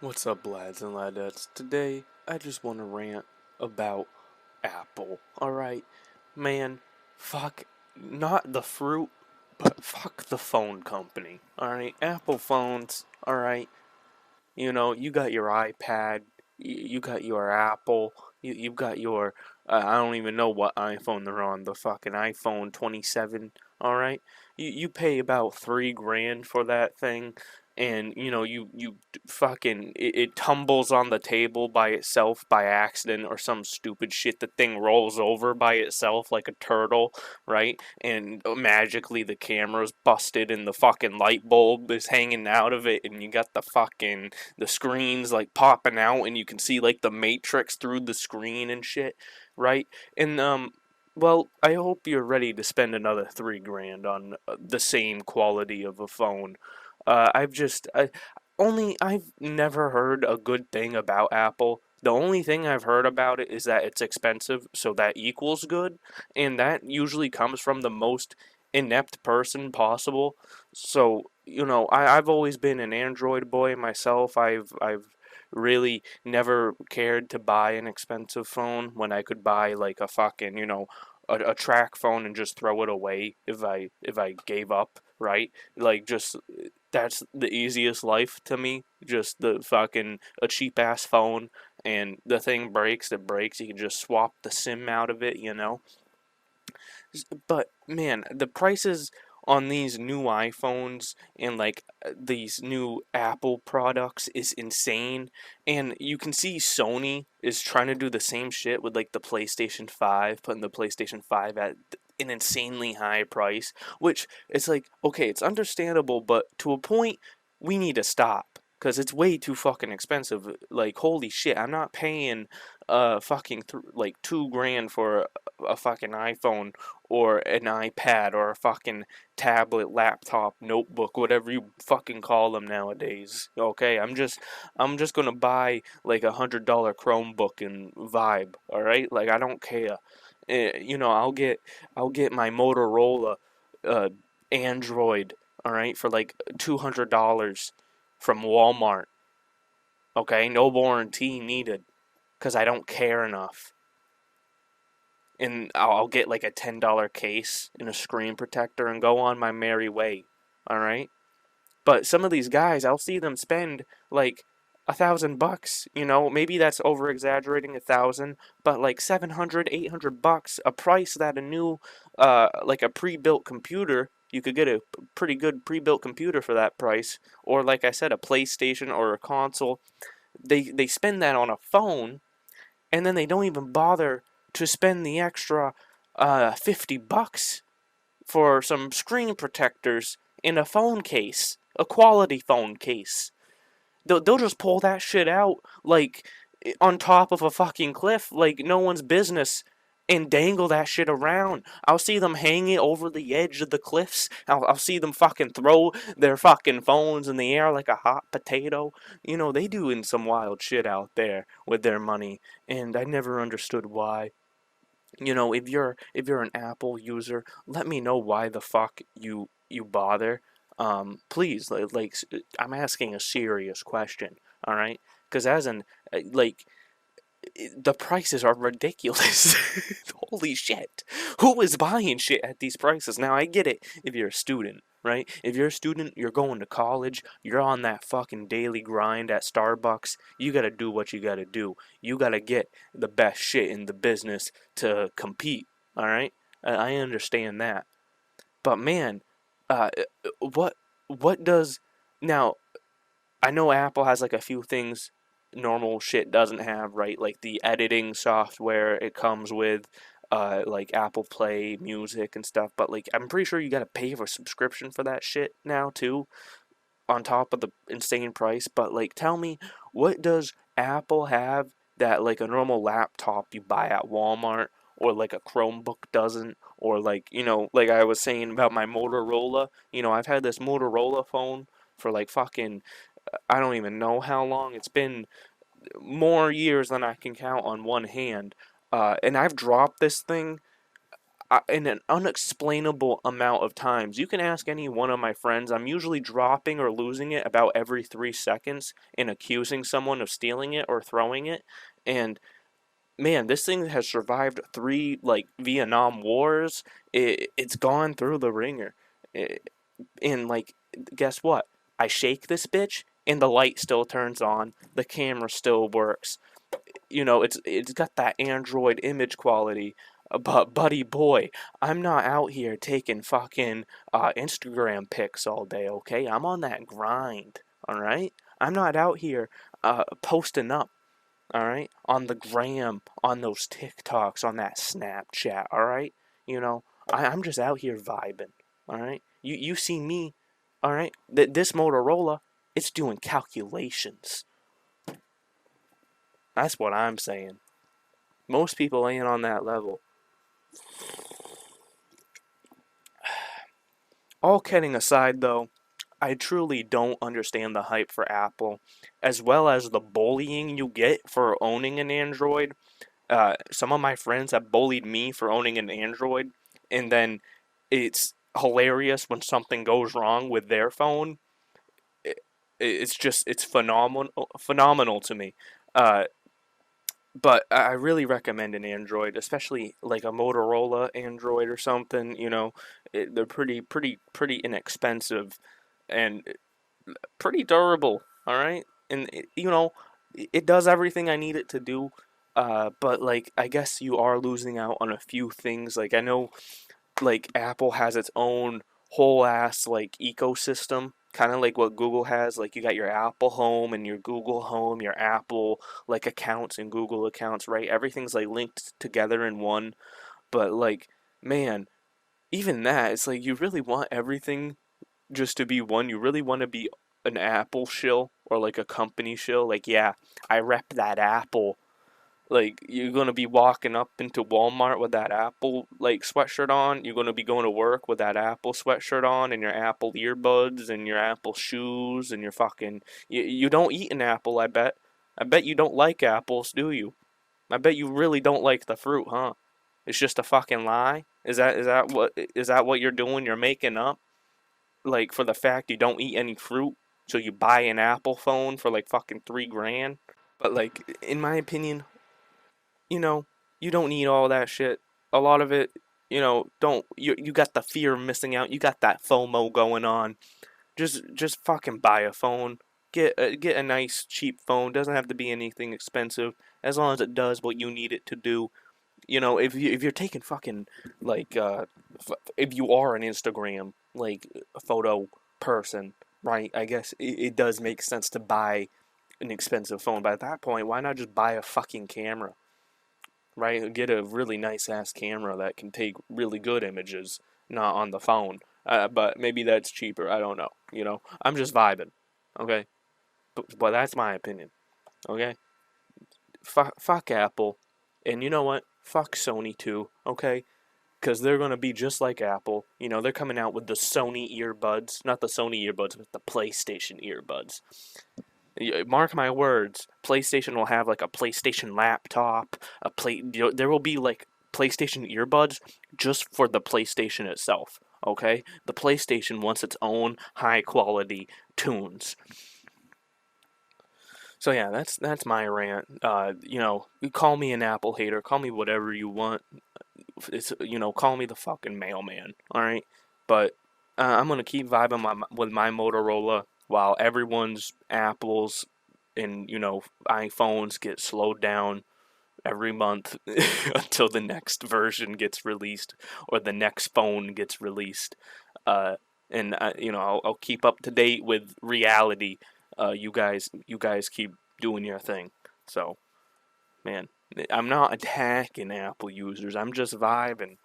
What's up, lads and ladettes? Today, I just want to rant about Apple. Alright? Man, fuck, not the fruit, but fuck the phone company. Alright? Apple phones, alright? You know, you got your iPad, you got your Apple, you've got your, I don't even know what iPhone they're on, the fucking iPhone 27, alright? You pay about 3 grand for that thing, and, you fucking, it tumbles on the table by itself by accident or some stupid shit. The thing rolls over by itself like a turtle, right? And magically the camera's busted and the fucking light bulb is hanging out of it, and you got the screen's like popping out, and you can see like the matrix through the screen and shit, right? And well, I hope you're ready to spend another 3 grand on the same quality of a phone. I've never heard a good thing about Apple. The only thing I've heard about it is that it's expensive, so that equals good, and that usually comes from the most inept person possible. So, I've always been an Android boy myself. I've really never cared to buy an expensive phone when I could buy like a fucking, a track phone and just throw it away if I gave up, right? Like just that's the easiest life to me. Just the fucking a cheap ass phone, and the thing breaks, it breaks. You can just swap the SIM out of it. But man, the prices on these new iPhones and like these new Apple products is insane. And you can see Sony is trying to do the same shit with like the PlayStation 5, putting the PlayStation 5 at an insanely high price, which it's like, okay, it's understandable, but to a point, we need to stop. Because it's way too fucking expensive. Like, holy shit, I'm not paying fucking like 2 grand for a fucking iPhone or an iPad or a fucking tablet, laptop, notebook, whatever you fucking call them nowadays. Okay, I'm just gonna buy like $100 Chromebook and vibe. All right, like I don't care. I'll get my Motorola uh, Android. All right, for like $200 from Walmart. Okay, no warranty needed because I don't care enough, and I'll get like a $10 case and a screen protector and go on my merry way. All right. But some of these guys, I'll see them spend like $1,000. Maybe that's over exaggerating 1,000, but like 700, $800, a price that a new, like a pre-built computer, you could get a pretty good pre-built computer for that price, or like I said, a PlayStation or a console. They spend that on a phone, and then they don't even bother to spend the extra $50 for some screen protectors in a phone case, a quality phone case. They'll just pull that shit out like on top of a fucking cliff, like no one's business, and dangle that shit around. I'll see them hang it over the edge of the cliffs. I'll see them fucking throw their fucking phones in the air like a hot potato. They doing some wild shit out there with their money, and I never understood why. If you're an Apple user, let me know why the fuck you bother. Please, I'm asking a serious question, all right? Because as an like the prices are ridiculous. Holy shit. Who is buying shit at these prices? Now, I get it if you're a student, right? If you're a student, you're going to college, you're on that fucking daily grind at Starbucks, you gotta do what you gotta do. You gotta get the best shit in the business to compete, alright? I understand that. But man, uh, what, what does. Now, I know Apple has like a few things normal shit doesn't have, right? Like the editing software it comes with, like Apple Play Music and stuff. But like, I'm pretty sure you gotta pay for a subscription for that shit now too, on top of the insane price. But like, tell me, what does Apple have that like a normal laptop you buy at Walmart or like a Chromebook doesn't? Or like, like I was saying about my Motorola, I've had this Motorola phone for like fucking I don't even know how long. It's been more years than I can count on one hand. And I've dropped this thing in an unexplainable amount of times. You can ask any one of my friends. I'm usually dropping or losing it about every 3 seconds and accusing someone of stealing it or throwing it. And man, this thing has survived three like Vietnam wars. It's gone through the ringer. It, and like, guess what? I shake this bitch, and the light still turns on. The camera still works. It's got that Android image quality. But buddy boy, I'm not out here taking fucking Instagram pics all day. Okay, I'm on that grind. All right, I'm not out here posting up. All right, on the gram, on those TikToks, on that Snapchat. All right, you know, I'm just out here vibing. All right, you see me. All right, this Motorola, it's doing calculations. That's what I'm saying. Most people ain't on that level. All kidding aside, though, I truly don't understand the hype for Apple, as well as the bullying you get for owning an Android. Some of my friends have bullied me for owning an Android, and then it's hilarious when something goes wrong with their phone. It's phenomenal to me. Uh, but I really recommend an Android, especially like a Motorola Android or something. They're pretty inexpensive and pretty durable. All right, and it does everything I need it to do. But like, I guess you are losing out on a few things. Like, I know like Apple has its own whole ass like ecosystem, kind of like what Google has. Like, you got your Apple Home and your Google Home, your Apple like accounts and Google accounts, right? Everything's like linked together in one. But like, man, even that, it's like you really want everything just to be one. You really want to be an Apple shill or like a company shill. Like, yeah, I rep that Apple. Like, you're gonna be walking up into Walmart with that Apple like sweatshirt on. You're gonna be going to work with that Apple sweatshirt on and your Apple earbuds and your Apple shoes and your fucking. You don't eat an apple, I bet. I bet you don't like apples, do you? I bet you really don't like the fruit, huh? It's just a fucking lie. Is that what you're doing? You're making up like for the fact you don't eat any fruit, so you buy an Apple phone for like fucking 3 grand. But like, in my opinion, you know, you don't need all that shit. A lot of it, don't you got the fear of missing out. You got that FOMO going on. Just fucking buy a phone. Get a nice cheap phone. Doesn't have to be anything expensive as long as it does what you need it to do. If you're taking fucking like if you are an Instagram like photo person, right? I guess it does make sense to buy an expensive phone. But at that point, why not just buy a fucking camera? Right? Get a really nice ass camera that can take really good images, not on the phone. But maybe that's cheaper. I don't know. I'm just vibing. Okay, but that's my opinion. Okay, fuck Apple, and you know what? Fuck Sony too. Okay, because they're gonna be just like Apple. They're coming out with the Sony earbuds, not the Sony earbuds, but the PlayStation earbuds. Mark my words, PlayStation will have like a PlayStation laptop, there will be like PlayStation earbuds just for the PlayStation itself. Okay, the PlayStation wants its own high quality tunes. So yeah, that's my rant. You call me an Apple hater, call me whatever you want. Call me the fucking mailman. All right, but I'm gonna keep vibing with my Motorola while everyone's Apples and iPhones get slowed down every month until the next version gets released or the next phone gets released. Uh, and I'll keep up to date with reality. You guys keep doing your thing. So, man, I'm not attacking Apple users. I'm just vibing.